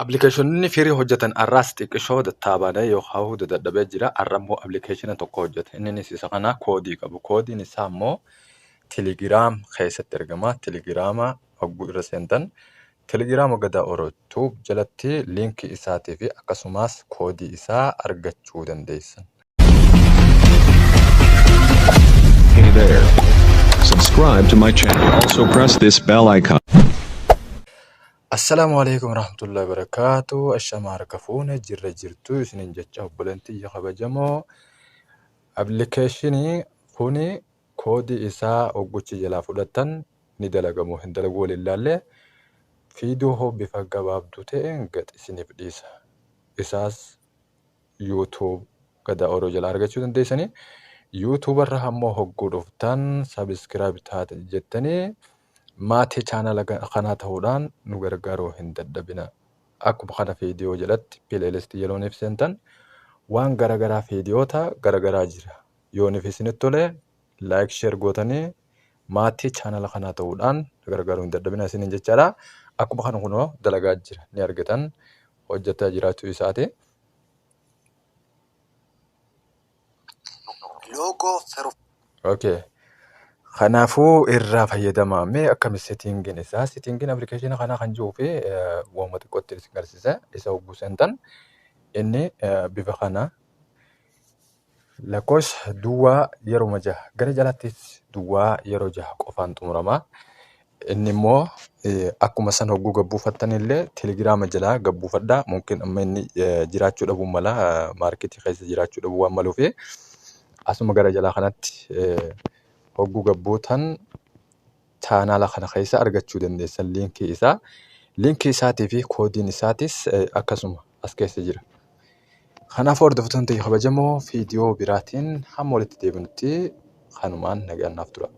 Appilikeeshinoonni firii hojjetan arraas xiqqishoo tattaabanii yookaan dadhabee jira. Arra immoo appilikeeshina tokko hojjeta. Innis isa kana koodii qabu. Koodiin isaa immoo Telegiraam keessatti argama. Telegiraama hogguu irra seentan Telegiraama gadaa oroottuu jalatti liinkii isaatii fi akkasumas koodii isaa argachuu dandeessan. Hey there. Subscribe to my channel. Also press this bell icon. Assalamu alaikum warahmatullahi wabarakatuh. Ashama harkafuune jirra jirtu isinin jecha obboleettii kabajamoo. Appilikeeshinii kuni koodii isaa hogguchi jalaa fudhatan ni dalagamu hin dalaguu walillaallee viidiyoo bifa gabaabduu ta'een gad isiniif dhiisa. Isaas YouTube gadaa oroo jala argachuu dandeessanii. YouTube irra ammoo hogguu dhuftan subscribe taate jettanii maatii chaanala kanaa ta'uudhaan nu gargaaruu hin dadhabina. Akkuma kana viidiyoo jalatti playlist yelooniif seentan waan garagaraa viidiyoota garagaraa jira. Yooniif isinitti tole like share gootanii maatii chaanala kanaa ta'uudhaan nu gargaaruu hin dadhabina isiniin jechaadha. Akkuma kana kunoo dalagaa jira ni argitan hojjetaa jiraachuu isaati. Okay. Kanaafuu irraa fayyadamaa mee akkami settingin isaa settingin appilikeeshina kanaa kan jiruu fi waanuma xiqqootti isin agarsiisa. Isa hogguu seentan inni bifa kana lakkoofsa duwwaa yeroo jaha gara jalattis duwwaa yeroo jaha qofaan xumurama. Inni immoo akkuma san hogguu gabbuufattan illee telegiraama jalaa gabbuufadhaa. Mungkin amma inni jiraachuu dhabuu mala maarketii keessa jiraachuu dhabuu waan maluufi asuma gara jalaa kanatti hogguu gabbuutan chaanala kana keessa argachuu dandeessan liinkii isaa. Liinkii isaatii fi koodiin isaatis akkasuma as keessa jira. Kanaaf hordoftoota kabajamoo viidiyoo biraatiin hamma walitti deebinutti kanumaan nagaan naaf tura.